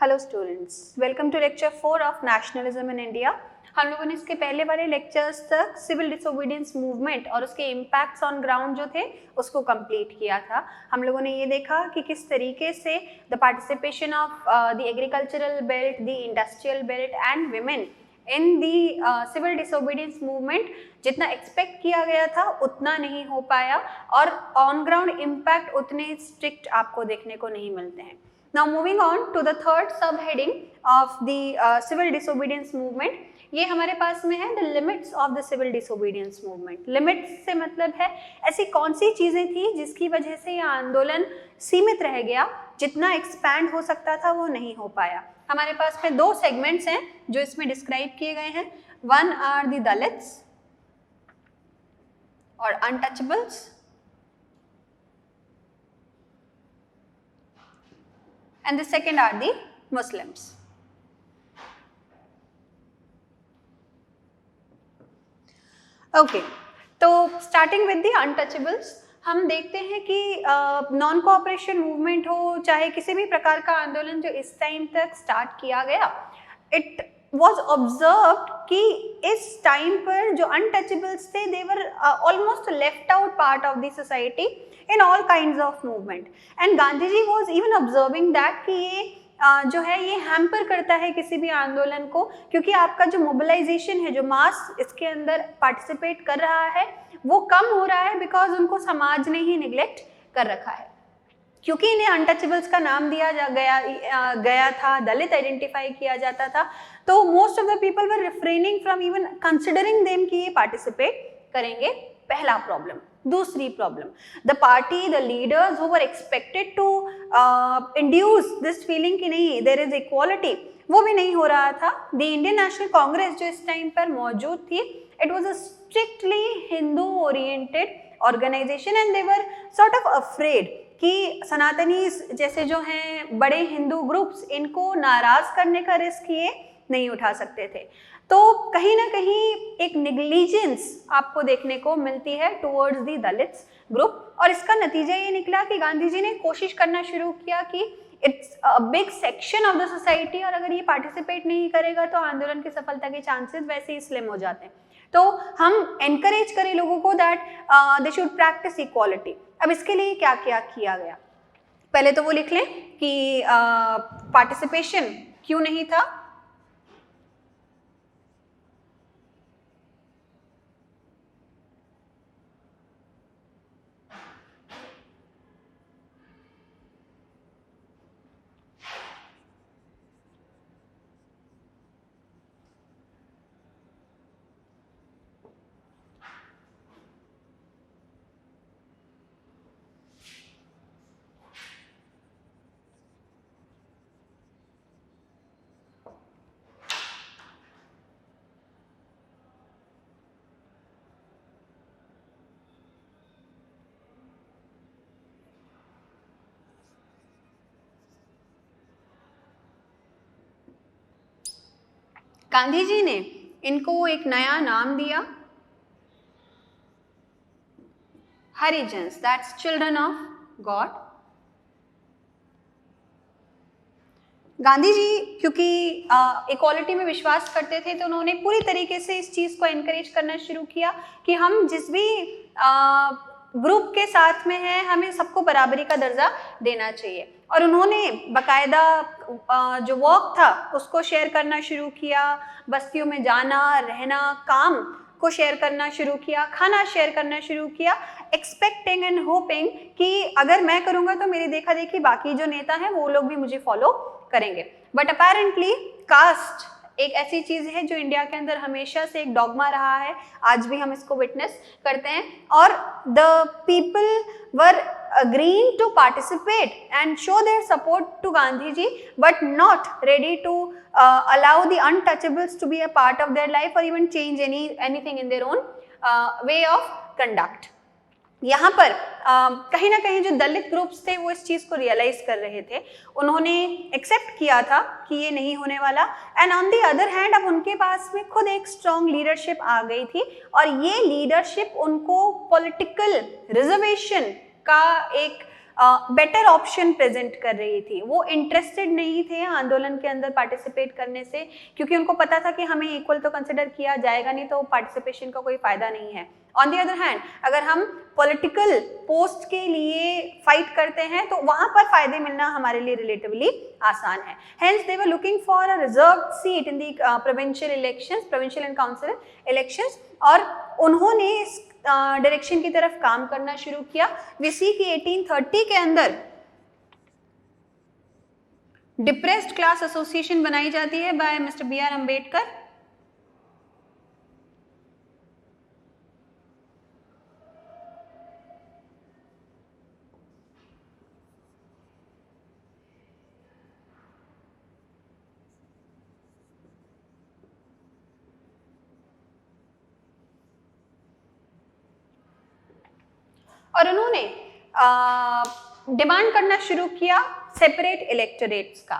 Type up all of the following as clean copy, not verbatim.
Hello students, welcome to lecture 4 of nationalism in India. हम लोगों ने इसके पहले वाले लेक्चर्स तक सिविल डिसोबीडियंस मूवमेंट और उसके इम्पैक्ट्स ऑन ग्राउंड जो थे उसको कंप्लीट किया था। हम लोगों ने ये देखा कि किस तरीके से the participation of the agricultural belt, the industrial belt and women in the civil disobedience movement जितना एक्सपेक्ट किया गया था उतना नहीं हो पाया और ऑन ग्राउंड इम्पैक्ट उतने स्ट्रिक्ट आपको देखने को नहीं मिलते हैं। Now moving on to the third subheading of the civil disobedience movement, ये हमारे पास में है the limits of the civil disobedience movement। limits से मतलब है ऐसी कौन सी चीज़ें थी जिसकी वजह से यह आंदोलन सीमित रह गया, जितना एक्सपैंड हो सकता था वो नहीं हो पाया। हमारे पास में दो सेगमेंट्स हैं जो इसमें डिस्क्राइब किए गए हैं। वन आर द दलित्स और untouchables and the second are the Muslims. Okay, तो starting with the untouchables, हम देखते हैं कि नॉन कोऑपरेशन मूवमेंट हो चाहे किसी भी प्रकार का आंदोलन जो इस टाइम तक स्टार्ट किया गया, इट was observed कि इस टाइम पर जो untouchables थे they were almost left out part of the society in all kinds of movement and Gandhi ji was even observing that कि ये जो है ये हैम्पर करता है किसी भी आंदोलन को, क्योंकि आपका जो मोबिलाइजेशन है, जो मास इसके अंदर पार्टिसिपेट कर रहा है वो कम हो रहा है बिकॉज उनको समाज ने ही निग्लेक्ट कर रखा है। क्योंकि इन्हें अनटचेबल्स का नाम दिया गया था, दलित आइडेंटिफाई किया जाता था, तो most of the people were refraining from even considering them कि ये पार्टिसिपेट करेंगे। पहला प्रॉब्लम। दूसरी problem, the party, the leaders who were expected to induce this feeling कि नहीं देयर इज इक्वालिटी, वो भी नहीं हो रहा था। द इंडियन नेशनल कांग्रेस जो इस टाइम पर मौजूद थी, it was a strictly Hindu oriented organisation and they were sort of afraid कि सनातनीज जैसे जो हैं बड़े हिंदू ग्रुप्स, इनको नाराज करने का रिस्क ये नहीं उठा सकते थे। तो कहीं ना कहीं एक नेग्लिजेंस आपको देखने को मिलती है टुवर्ड्स दी दलित्स ग्रुप, और इसका नतीजा ये निकला कि गांधी जी ने कोशिश करना शुरू किया कि it's a big section of the society और अगर ये पार्टिसिपेट नहीं करेगा तो आंदोलन की सफलता के चांसेस वैसे ही स्लिम हो जाते हैं। तो हम एनकरेज करें लोगों को that they should practice equality. अब इसके लिए क्या क्या किया गया, पहले तो वो लिख लें कि पार्टिसिपेशन क्यों नहीं था। गांधी जी ने इनको एक नया नाम दिया, Harijans, that's children of God. Gandhi ji क्योंकि इक्वालिटी में विश्वास करते थे तो उन्होंने पूरी तरीके से इस चीज़ को एनकरेज करना शुरू किया कि हम जिस भी ग्रुप के साथ में हैं हमें सबको बराबरी का दर्जा देना चाहिए। और उन्होंने बाकायदा जो वर्क था उसको शेयर करना शुरू किया, बस्तियों में जाना, रहना, काम को शेयर करना शुरू किया, खाना शेयर करना शुरू किया, एक्सपेक्टिंग एंड होपिंग कि अगर मैं करूँगा तो मेरी देखा देखी बाकी जो नेता हैं वो लोग भी मुझे फॉलो करेंगे। बट अपेरेंटली कास्ट एक ऐसी चीज़ है जो इंडिया के अंदर हमेशा से एक डॉगमा रहा है, आज भी हम इसको विटनेस करते हैं। और the people were agreeing to participate and show their support to Gandhi ji, but not ready to allow the untouchables to be a part of their life or even change anything in their own way of conduct. यहाँ पर कहीं ना कहीं जो दलित groups थे वो इस चीज़ को रियलाइज कर रहे थे, उन्होंने एक्सेप्ट किया था कि ये नहीं होने वाला। And on the other hand अब उनके पास में खुद एक स्ट्रॉन्ग लीडरशिप आ गई थी और ये लीडरशिप उनको पॉलिटिकल रिजर्वेशन का एक बेटर ऑप्शन प्रेजेंट कर रही थी। वो इंटरेस्टेड नहीं थे आंदोलन के अंदर पार्टिसिपेट करने से, क्योंकि उनको पता था कि हमें इक्वल तो कंसिडर किया जाएगा नहीं, तो पार्टिसिपेशन का कोई फायदा नहीं है। ऑन द अदर हैंड अगर हम पॉलिटिकल पोस्ट के लिए फाइट करते हैं तो वहां पर फायदे मिलना हमारे लिए रिलेटिवली आसान है। Hence they were looking for a reserved seat in the provincial elections, provincial and council elections, और उन्होंने इस डायरेक्शन की तरफ काम करना शुरू किया। वी सी कि 1830 के अंदर डिप्रेस्ड क्लास एसोसिएशन बनाई जाती है by mister B R Ambedkar. और उन्होंने डिमांड करना शुरू किया सेपरेट इलेक्टोरेट्स का।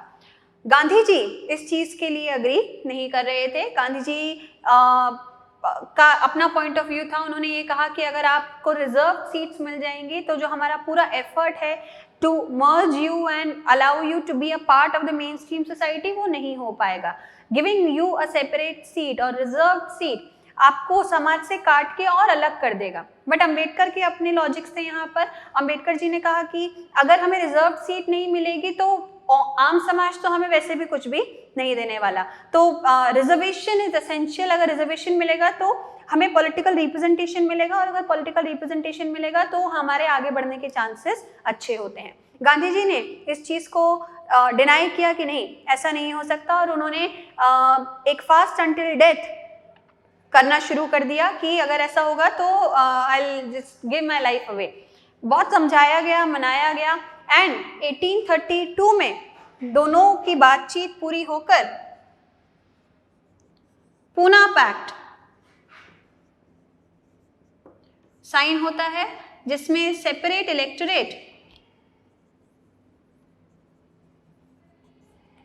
गांधी जी इस चीज के लिए अग्री नहीं कर रहे थे। गांधी जी का अपना पॉइंट ऑफ व्यू था। उन्होंने ये कहा कि अगर आपको रिजर्व सीट्स मिल जाएंगी तो जो हमारा पूरा एफर्ट है to merge you and allow you to be a part of the mainstream society वो नहीं हो पाएगा। Giving you a separate seat और रिजर्व सीट आपको समाज से काट के और अलग कर देगा। बट अंबेडकर के अपने लॉजिक्स थे यहाँ पर। अंबेडकर जी ने कहा कि अगर हमें रिजर्व सीट नहीं मिलेगी तो आम समाज तो हमें वैसे भी कुछ भी नहीं देने वाला, तो रिजर्वेशन इज एसेंशियल। अगर रिजर्वेशन मिलेगा तो हमें पॉलिटिकल रिप्रेजेंटेशन मिलेगा, और अगर पॉलिटिकल रिप्रेजेंटेशन मिलेगा तो हमारे आगे बढ़ने के चांसेस अच्छे होते हैं। गांधी जी ने इस चीज को डिनाई किया कि नहीं, ऐसा नहीं हो सकता, और उन्होंने एक फास्ट अंटिल डेथ करना शुरू कर दिया कि अगर ऐसा होगा तो I will just give my life away. बहुत समझाया गया, मनाया गया, एंड 1832 में दोनों की बातचीत पूरी होकर पूना पैक्ट साइन होता है, जिसमें separate electorate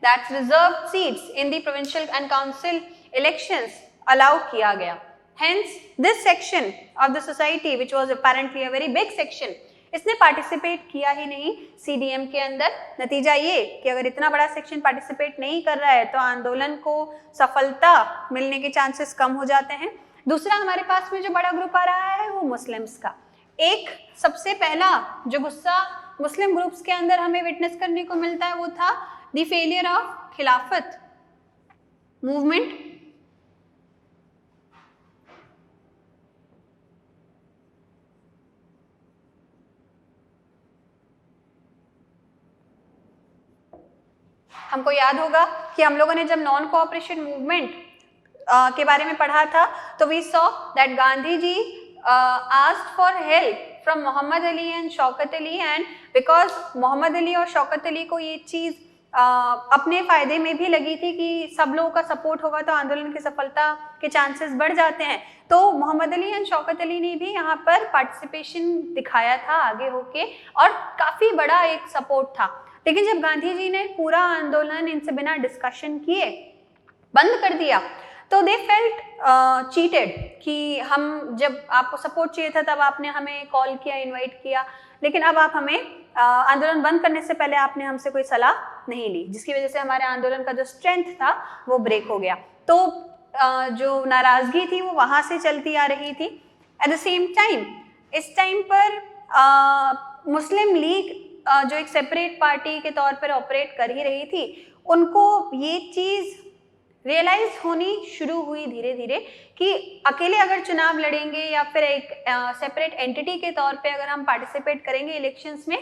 that's reserved seats in the provincial and council elections allow किया गया। Hence, this section of the society, which was apparently a very big section, इसने पार्टिसिपेट किया ही नहीं CDM के अंदर। नतीजा ये कि अगर इतना बड़ा सेक्शन पार्टिसिपेट नहीं कर रहा है तो आंदोलन को सफलता मिलने के चांसेस कम हो जाते हैं। दूसरा हमारे पास में जो बड़ा ग्रुप आ रहा है वो मुस्लिम्स का। एक सबसे पहला जो गुस्सा मुस्लिम ग्रुप्स के अंदर हमें विटनेस करने को मिलता है वो था द फेलियर ऑफ खिलाफत मूवमेंट। हमको याद होगा कि हम लोगों ने जब नॉन कोऑपरेशन मूवमेंट के बारे में पढ़ा था तो we saw that Gandhi ji asked for help from Mohammad Ali and Shaukat Ali, and because Mohammad Ali और शौकत अली को ये चीज अपने फायदे में भी लगी थी कि सब लोगों का सपोर्ट होगा तो आंदोलन की सफलता के चांसेस बढ़ जाते हैं, तो मोहम्मद अली एंड शौकत अली ने भी यहाँ पर पार्टिसिपेशन दिखाया था आगे होके, और काफी बड़ा एक सपोर्ट था। लेकिन जब गांधी जी ने पूरा आंदोलन इनसे बिना डिस्कशन किए बंद कर दिया तो दे फेल्ट चीटेड कि हम जब आपको सपोर्ट चाहिए था तब आपने हमें कॉल किया, इनवाइट किया, लेकिन अब आप हमें आंदोलन बंद करने से पहले आपने हमसे कोई सलाह नहीं ली, जिसकी वजह से हमारे आंदोलन का जो स्ट्रेंथ था वो ब्रेक हो गया। तो जो नाराजगी थी वो वहां से चलती आ रही थी। एट द सेम टाइम इस टाइम पर मुस्लिम लीग जो एक सेपरेट पार्टी के तौर पर ऑपरेट कर ही रही थी, उनको ये चीज रियलाइज होनी शुरू हुई धीरे धीरे कि अकेले अगर चुनाव लड़ेंगे या फिर एक सेपरेट एंटिटी के तौर पे अगर हम पार्टिसिपेट करेंगे इलेक्शंस में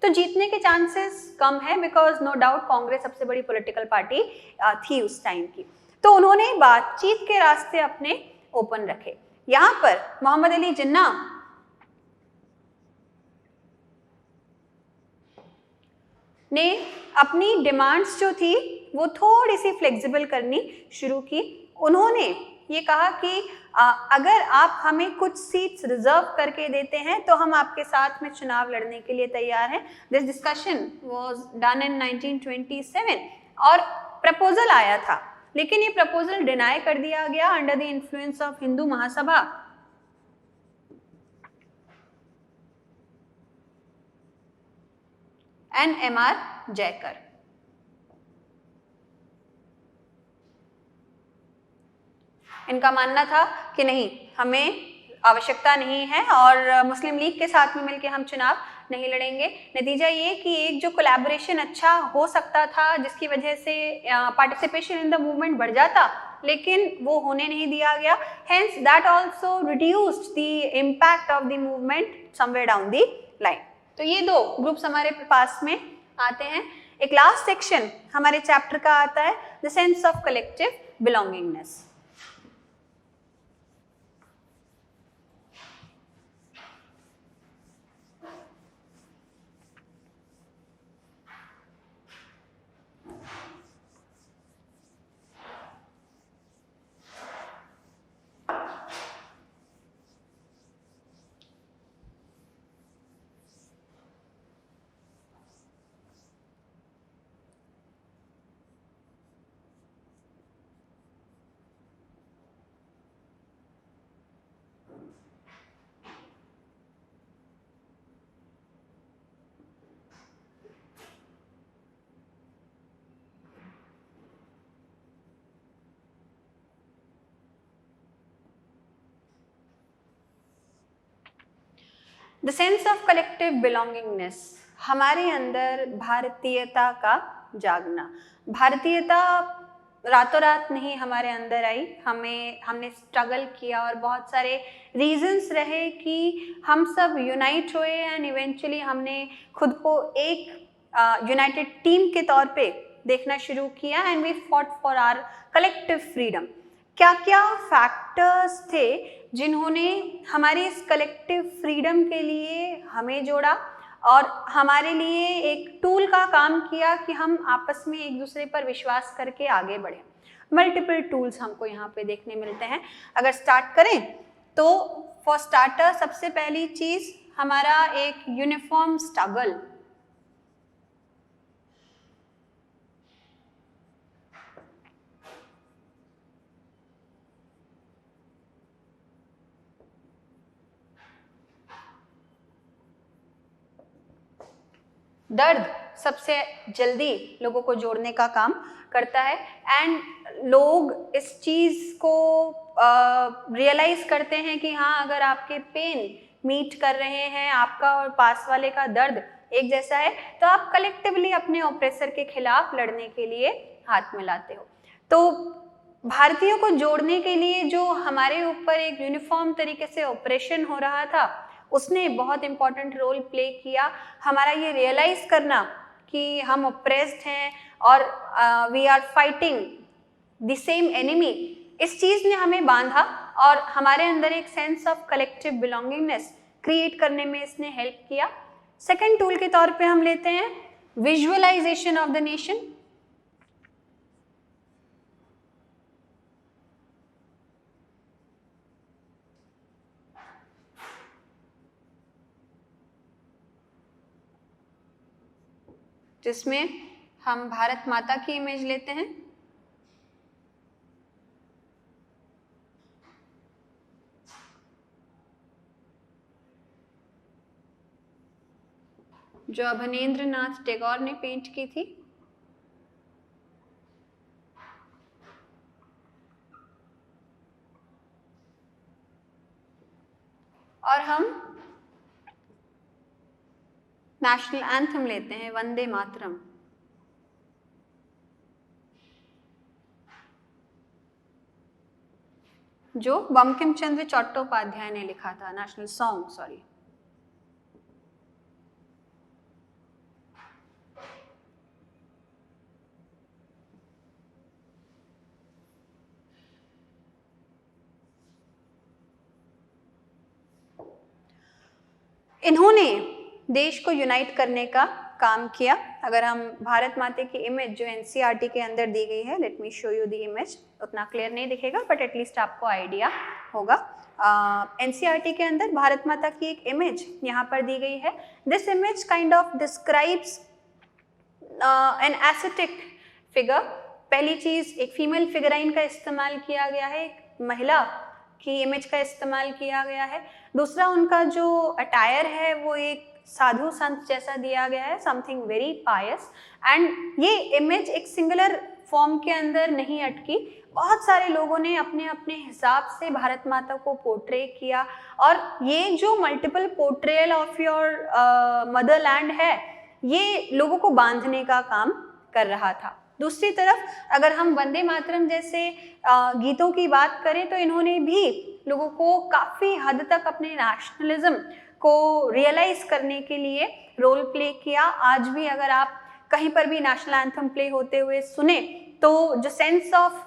तो जीतने के चांसेस कम है, बिकॉज नो डाउट कांग्रेस सबसे बड़ी पॉलिटिकल पार्टी थी उस टाइम की। तो उन्होंने बातचीत के रास्ते अपने ओपन रखे। यहाँ पर मोहम्मद अली जिन्ना ने अपनी डिमांड्स जो थी वो थोड़ी सी फ्लेक्सिबल करनी शुरू की। उन्होंने ये कहा कि अगर आप हमें कुछ सीट्स रिजर्व करके देते हैं तो हम आपके साथ में चुनाव लड़ने के लिए तैयार हैं। This discussion was done in 1927 और प्रपोजल आया था, लेकिन ये प्रपोजल डिनाई कर दिया गया under the influence of Hindu Mahasabha. And M.R. Jayakar. इनका मानना था कि नहीं, हमें आवश्यकता नहीं है और मुस्लिम लीग के साथ में मिलकर हम चुनाव नहीं लड़ेंगे। नतीजा ये कि एक जो कोलैबोरेशन अच्छा हो सकता था, जिसकी वजह से पार्टिसिपेशन इन द मूवमेंट बढ़ जाता, लेकिन वो होने नहीं दिया गया। Hence that also reduced the impact of the movement somewhere down the line. तो ये दो ग्रुप्स हमारे पास में आते हैं। एक लास्ट सेक्शन हमारे चैप्टर का आता है, the sense of collective belongingness. The sense of collective belongingness, हमारे अंदर भारतीयता का जागना। भारतीयता रातों रात नहीं हमारे अंदर आई, हमने स्ट्रगल किया और बहुत सारे रीजंस रहे कि हम सब यूनाइट हुए एंड इवेंचुअली हमने खुद को एक यूनाइटेड टीम के तौर पे देखना शुरू किया and we fought for our collective freedom. क्या क्या फैक्टर्स थे जिन्होंने हमारे इस कलेक्टिव फ्रीडम के लिए हमें जोड़ा और हमारे लिए एक टूल का काम किया कि हम आपस में एक दूसरे पर विश्वास करके आगे बढ़ें। मल्टीपल टूल्स हमको यहाँ पे देखने मिलते हैं। अगर स्टार्ट करें तो फॉर स्टार्टर सबसे पहली चीज हमारा एक यूनिफॉर्म स्ट्रगल। दर्द सबसे जल्दी लोगों को जोड़ने का काम करता है एंड लोग इस चीज़ को रियलाइज करते हैं कि हाँ, अगर आपके पेन मीट कर रहे हैं, आपका और पास वाले का दर्द एक जैसा है, तो आप कलेक्टिवली अपने ऑपरेसर के खिलाफ लड़ने के लिए हाथ मिलाते हो। तो भारतीयों को जोड़ने के लिए जो हमारे ऊपर एक यूनिफॉर्म तरीके से ऑपरेशन हो रहा था, उसने बहुत इंपॉर्टेंट रोल प्ले किया। हमारा ये रियलाइज करना कि हम ऑप्रेस्ड हैं और we are fighting the same enemy, इस चीज ने हमें बांधा और हमारे अंदर एक sense of collective belongingness create करने में इसने हेल्प किया। सेकेंड टूल के तौर पे हम लेते हैं विजुअलाइजेशन ऑफ द नेशन। जिसमें हम भारत माता की इमेज लेते हैं, जो अवनींद्र नाथ टैगोर ने पेंट की थी। और हम नेशनल एंथम लेते हैं, वंदे मातरम। जो बंकिम चंद्र चट्टोपाध्याय ने लिखा था, नेशनल सॉन्ग, सॉरी। इन्होंने देश को यूनाइट करने का काम किया। अगर हम भारत माता की इमेज जो एनसीईआरटी के अंदर दी गई है, let me show you the image, उतना क्लियर नहीं दिखेगा बट एटलीस्ट आपको आइडिया होगा। एनसीईआरटी के अंदर भारत माता की एक इमेज यहाँ पर दी गई है। This image kind of describes an aesthetic figure. पहली चीज, एक फीमेल फिगराइन का इस्तेमाल किया गया है, एक महिला की इमेज का इस्तेमाल किया गया है। दूसरा, उनका जो अटायर है वो एक साधु संत जैसा दिया गया है, समथिंग वेरी पायस। एंड ये इमेज एक सिंगुलर फॉर्म के अंदर नहीं अटकी, बहुत सारे लोगों ने अपने अपने हिसाब से भारत माता को पोर्ट्रे किया, और ये जो multiple portrayal of your Motherland है, ये लोगों को बांधने का काम कर रहा था। दूसरी तरफ अगर हम वंदे मातरम जैसे गीतों की बात करें, तो इन्होंने भी लोगों को काफ़ी हद तक अपने नेशनलिज्म को रियलाइज करने के लिए रोल प्ले किया। आज भी अगर आप कहीं पर भी नेशनल एंथम प्ले होते हुए सुने, तो जो सेंस ऑफ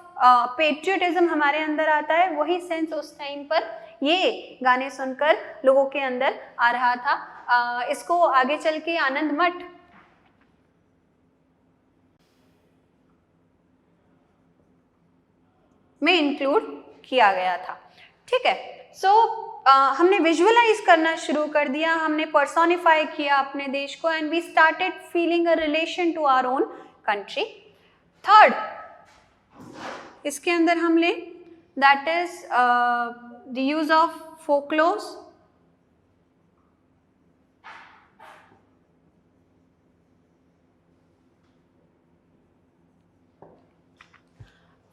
पेट्रियटिज्म हमारे अंदर आता है, वही सेंस उस टाइम पर ये गाने सुनकर लोगों के अंदर आ रहा था। इसको आगे चल के आनंद मठ में इंक्लूड किया गया था। ठीक है, सो हमने विजुअलाइज करना शुरू कर दिया, हमने पर्सोनिफाई किया अपने देश को, and we started feeling a relation to our own country. Third इसके अंदर हम ले, that is the use of folklores.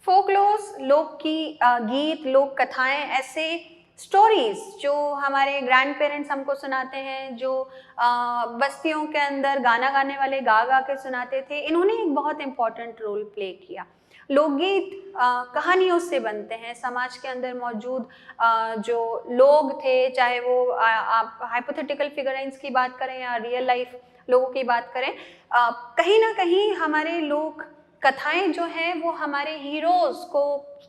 Folklores लोक की गीत, लोक कथाएं, ऐसे स्टोरीज जो हमारे ग्रैंड पेरेंट्स हमको सुनाते हैं, जो बस्तियों के अंदर गाना गाने वाले गा गा के सुनाते थे, इन्होंने एक बहुत इम्पॉर्टेंट रोल प्ले किया। लोकगीत कहानियों से बनते हैं, समाज के अंदर मौजूद जो लोग थे, चाहे वो आप हाइपोथेटिकल फिगरेंस की बात करें या रियल लाइफ लोगों की बात करें, कहीं ना कहीं हमारे लोक कथाएं जो हैं वो हमारे हीरोज़ को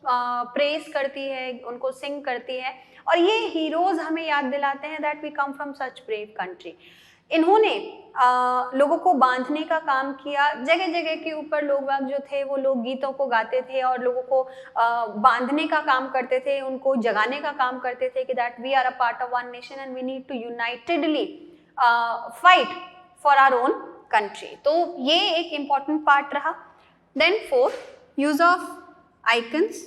प्रेज करती है, उनको सिंग करती है, और ये हीरोज़ हमें याद दिलाते हैं that we come from such brave country. इन्होंने लोगों को बांधने का काम किया, जगह जगह के ऊपर लोग जो थे वो लोग गीतों को गाते थे और लोगों को बांधने का काम करते थे, उनको जगाने का काम करते थे कि that we are a part of one nation and we need to unitedly fight for our own country. तो ये एक इम्पॉर्टेंट पार्ट रहा। Then fourth, use of icons.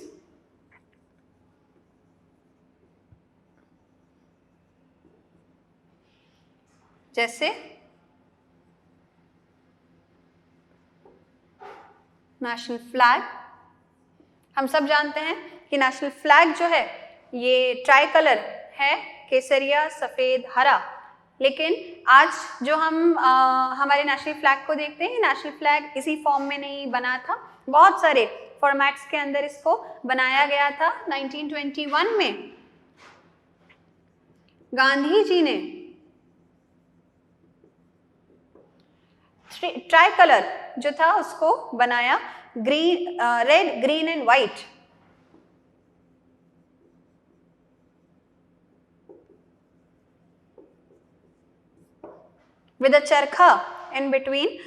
जैसे नेशनल फ्लैग। हम सब जानते हैं कि नेशनल फ्लैग जो है ये ट्राई कलर है, केसरिया, सफ़ेद, हरा, लेकिन आज जो हम हमारे नेशनल फ्लैग को देखते हैं, नेशनल फ्लैग इसी फॉर्म में नहीं बना था, बहुत सारे फॉर्मेट्स के अंदर इसको बनाया गया था। 1921 में गांधी जी ने ट्राई कलर जो था उसको बनाया, green, red, green and white. With a चरखा इन बिटवीन,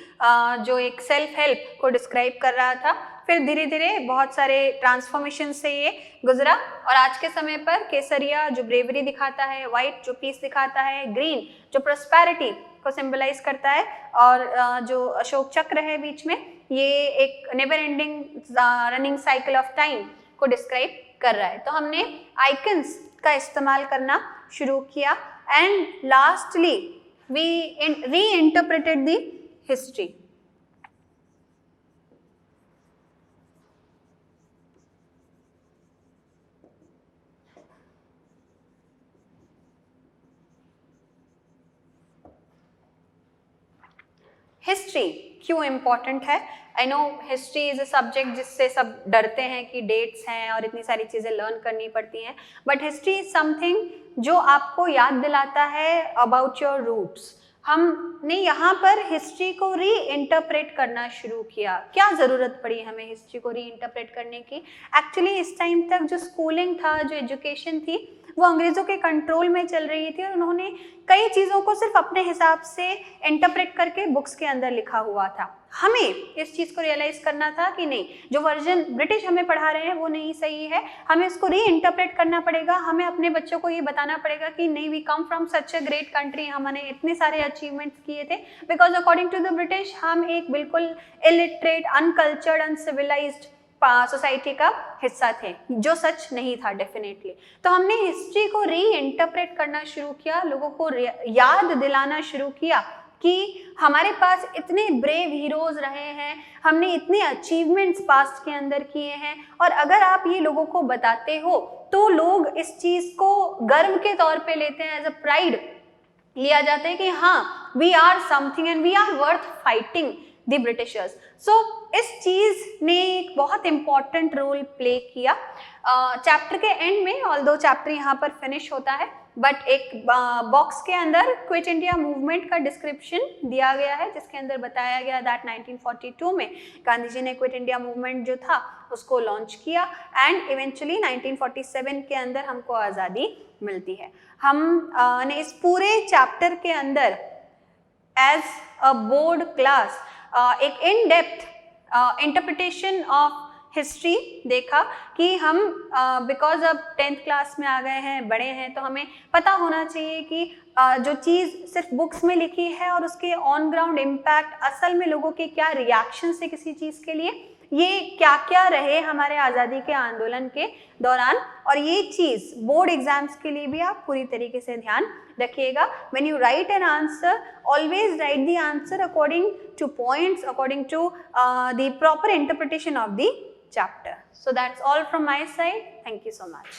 जो एक सेल्फ हेल्प को डिस्क्राइब कर रहा था। फिर धीरे धीरे बहुत सारे ट्रांसफॉर्मेशन से ये गुजरा, और आज के समय पर केसरिया जो ब्रेवरी दिखाता है, व्हाइट जो पीस दिखाता है, ग्रीन जो प्रोस्पेरिटी को सिंबलाइज करता है, और जो अशोक चक्र है बीच में, ये एक never ending running cycle of time को डिस्क्राइब कर रहा है। तो हमने आइकन्स का इस्तेमाल करना शुरू किया, and lastly we reinterpreted the history. History क्यों इम्पॉर्टेंट है? I know history is a subject जिससे सब डरते हैं कि डेट्स हैं और इतनी सारी चीज़ें लर्न करनी पड़ती हैं, बट हिस्ट्री इज समथिंग जो आपको याद दिलाता है अबाउट योर रूट्स। हमने यहाँ पर हिस्ट्री को री इंटरप्रेट करना शुरू किया। क्या ज़रूरत पड़ी हमें हिस्ट्री को री इंटरप्रेट करने की? एक्चुअली इस टाइम तक जो स्कूलिंग था, जो एजुकेशन थी, वो अंग्रेज़ों के कंट्रोल में चल रही थी, और उन्होंने कई चीज़ों को सिर्फ अपने हिसाब से इंटरप्रेट करके बुक्स के अंदर लिखा हुआ था। हमें इस चीज़ को रियलाइज़ करना था कि नहीं, जो वर्जन ब्रिटिश हमें पढ़ा रहे हैं वो नहीं सही है, हमें इसको री इंटरप्रेट करना पड़ेगा। हमें अपने बच्चों को ये बताना पड़ेगा कि नहीं, we come from such a great country, हमने इतने सारे अचीवमेंट्स किए थे, because according to the British हम एक बिल्कुल इलिटरेट, अनकल्चर्ड, अनसिविलाइज्ड सोसाइटी का हिस्सा थे, जो सच नहीं था डेफिनेटली। तो हमने हिस्ट्री को री इंटरप्रेट करना शुरू किया, लोगों को याद दिलाना शुरू किया कि हमारे पास इतने ब्रेव हीरोज रहे हैं, हमने इतने अचीवमेंट्स पास्ट के अंदर किए हैं, और अगर आप ये लोगों को बताते हो तो लोग इस चीज को गर्व के तौर पे लेते हैं, एज अ प्राइड लिया जाता है कि हाँ we are something and we are worth fighting the Britishers. So इस चीज ने एक बहुत इंपॉर्टेंट रोल प्ले किया। चैप्टर के एंड में, ऑल्दो चैप्टर यहाँ पर फिनिश होता है, बट एक बॉक्स के अंदर क्विट इंडिया मूवमेंट का डिस्क्रिप्शन दिया गया है, जिसके अंदर बताया गया दैट 1942 में गांधी जी ने क्विट इंडिया मूवमेंट जो था उसको लॉन्च किया, एंड इवेंचुअली 1947 के अंदर हमको आज़ादी मिलती है। हम ने इस पूरे चैप्टर के अंदर एज अ बोर्ड क्लास एक in depth interpretation of history देखा कि हम बिकॉज अब 10th क्लास में आ गए हैं, बड़े हैं, तो हमें पता होना चाहिए कि जो चीज़ सिर्फ बुक्स में लिखी है और उसके ऑन ग्राउंड इम्पैक्ट, असल में लोगों के क्या रिएक्शन से किसी चीज़ के लिए, ये क्या क्या रहे हमारे आज़ादी के आंदोलन के दौरान। और ये चीज़ बोर्ड एग्जाम्स के लिए भी आप पूरी तरीके से ध्यान रखिएगा। When you write an answer, always write the answer according to points, according to the proper interpretation of the chapter. So that's all from my side. Thank you so much.